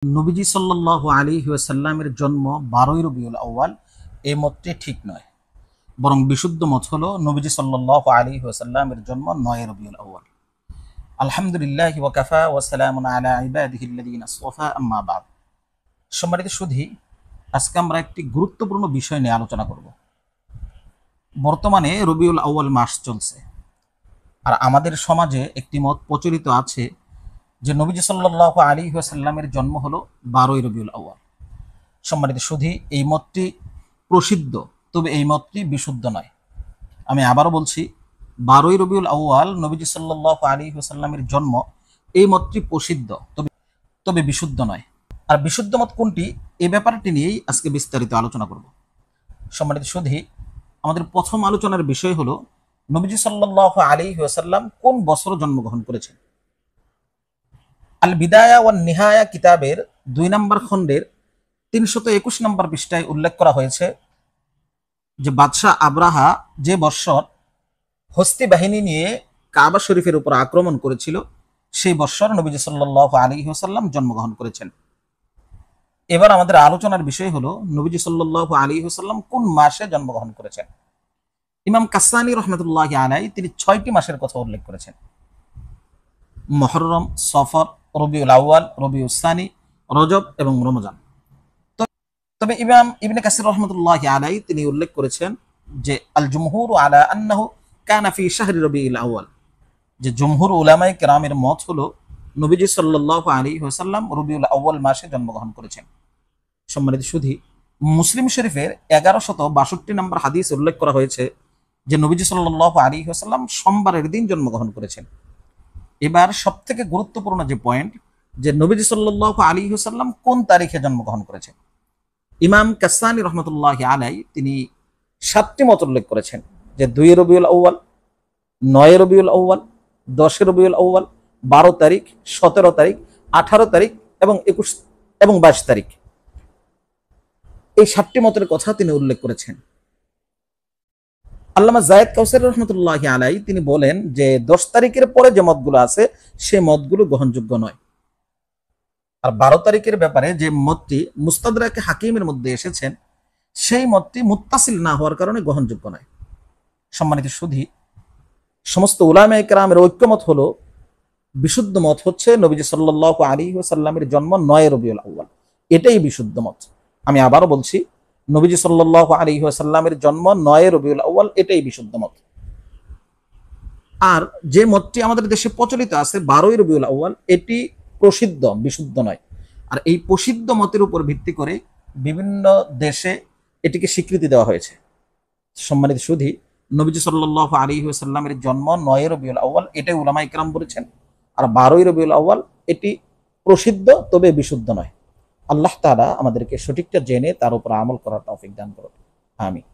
নবীজি সাল্লাল্লাহু আলাইহি ওয়াসাল্লামের জন্ম 12ই রবিউল আউয়াল, এই মতটি ঠিক নয়। বরং বিশুদ্ধ মত হলো নবীজি সাল্লাল্লাহু আলাইহি ওয়াসাল্লামের জন্ম 9 রবিউল আউয়াল। আলহামদুলিল্লাহি ওয়া কাফা ওয়া সালামুন আলা ইবাদিহিল্লাযিনা আসতাফা, আম্মা বা'দ। সম্মানিত সুধী, আজকে আমরা একটি গুরুত্বপূর্ণ বিষয় নিয়ে আলোচনা করব। বর্তমানে রবিউল আউয়াল মাস চলছে, আর আমাদের সমাজে একটি মত প্রচলিত আছে যে নবীজি সাল্লাল্লাহু আলাইহি ওয়াসাল্লামের জন্ম হলো 12ই রবিউল আউয়াল। সম্মানিত সুধী, এই মতটি প্রসিদ্ধ, তবে এই মতটি বিশুদ্ধ নয়। আমি আবারও বলছি, 12ই রবিউল আউয়াল নবীজি সাল্লাল্লাহু আলাইহি ওয়াসাল্লামের জন্ম, এই মতটি প্রসিদ্ধ, তবে বিশুদ্ধ নয়। আর বিশুদ্ধ মত কোনটি, এই ব্যাপারটি নিয়েই আজকে বিস্তারিত আলোচনা করব। সম্মানিত সুধী, আমাদের প্রথম আলোচনার বিষয় হলো নবীজি সাল্লাল্লাহু আলাইহি ওয়াসাল্লাম কোন বছর জন্মগ্রহণ করেছেন। আল বিদায়া ওয়ান নিহায়া কিতাবের 2 নম্বর খণ্ডের 321 নম্বর পৃষ্ঠায় উল্লেখ করা হয়েছে যে বাদশাহ আব্রাহা যে বৎসর হস্তি বাহিনী নিয়ে কাবা শরীফের উপর আক্রমণ করেছিল, সেই বৎসর নবীজি সাল্লাল্লাহু আলাইহি ওয়াসাল্লাম জন্মগ্রহণ করেছেন। এবার আমাদের আলোচনার বিষয় হলো নবীজি সাল্লাল্লাহু আলাইহি ওয়াসাল্লাম কোন মাসে জন্মগ্রহণ করেছেন। ইমাম কাসসানী রাহমাতুল্লাহি আলাইহি তিনি 6টি মাসের কথা উল্লেখ করেছেন: মুহররম, সফর, রবিউল আউয়াল, রবিউল সানি, রজব এবং রমজান। তবে ইমাম ইবনে কাসির রাহমাতুল্লাহি আলাইহি তিনি উল্লেখ করেছেন যে আল জুমহুর আলা আন্নাহু কানা ফি শাহরি রবিউল আউয়াল, যে জমহুর উলামায়ে কেরামের মত হলো নবীজি সাল্লাল্লাহু আলাইহি ওয়াসাল্লাম রবিউল আউয়াল মাসে জন্মগ্রহণ করেছেন। সম্মানিত সুধী, মুসলিম শরীফের 1162 নম্বর হাদিস উল্লেখ করা হয়েছে যে নবীজি সাল্লাল্লাহু আলাইহি ওয়াসাল্লাম সোমবারের দিন জন্মগ্রহণ করেছেন। এবার সবথেকে গুরুত্বপূর্ণ যে পয়েন্ট, যে নবীজি সাল্লাল্লাহু আলাইহি ওয়াসাল্লাম কোন তারিখে জন্মগ্রহণ করেছেন। ইমাম কাসসানী রাহমাতুল্লাহি আলাইহি তিনি 7টি মত উল্লেখ করেছেন, যে 2 রবিউল আউয়াল, 9 রবিউল আউয়াল, 10 রবিউল আউয়াল, 12 তারিখ, 17 তারিখ, 18 তারিখ এবং 21 এবং 22 তারিখ। এই 7টি মতের কথা তিনি উল্লেখ করেছেন। আল্লামা যায়েদ কাউসারী রাহমাতুল্লাহি আলাইহি তিনি বলেন যে 10 তারিখের পরে যে মতগুলো আছে, সেই মতগুলো গ্রহণযোগ্য নয়। আর 12 তারিখের ব্যাপারে যে মতটি মুস্তাদরাকে হাকিমের মধ্যে এসেছেন, সেই মতটি মুত্তাসিল না হওয়ার কারণে গ্রহণযোগ্য নয়। সম্মানিত সুধী, সমস্ত উলামায়ে কেরামের ঐক্যমত হলো, বিশুদ্ধ মত হচ্ছে নবীজি সাল্লাল্লাহু আলাইহি ওয়াসাল্লামের জন্ম 9 রবিউল আউয়াল, এটাই বিশুদ্ধ মত। আমি আবারও বলছি, নবীজি সাল্লাল্লাহু আলাইহি ওয়াসাল্লামের জন্ম 9 রবিউল আউয়াল, এটাই বিশুদ্ধ মত। আর যে মতটি আমাদের দেশে প্রচলিত আছে 12ই রবিউল আউয়াল, এটি প্রসিদ্ধ, বিশুদ্ধ নয়। আর এই প্রসিদ্ধ মতের উপর ভিত্তি করে বিভিন্ন দেশে এটিকে স্বীকৃতি দেওয়া হয়েছে। সম্মানিত সুধী, নবীজি সাল্লাল্লাহু আলাইহি ওয়াসাল্লামের জন্ম 9 রবিউল আউয়াল, এটাই উলামায়ে কেরাম বলেছেন। আর 12ই রবিউল আউয়াল এটি প্রসিদ্ধ, তবে বিশুদ্ধ নয়। আল্লাহ তাআলা আমাদেরকে সঠিকটা জেনে তার উপর আমল করার তৌফিক দান করুন। আমিন।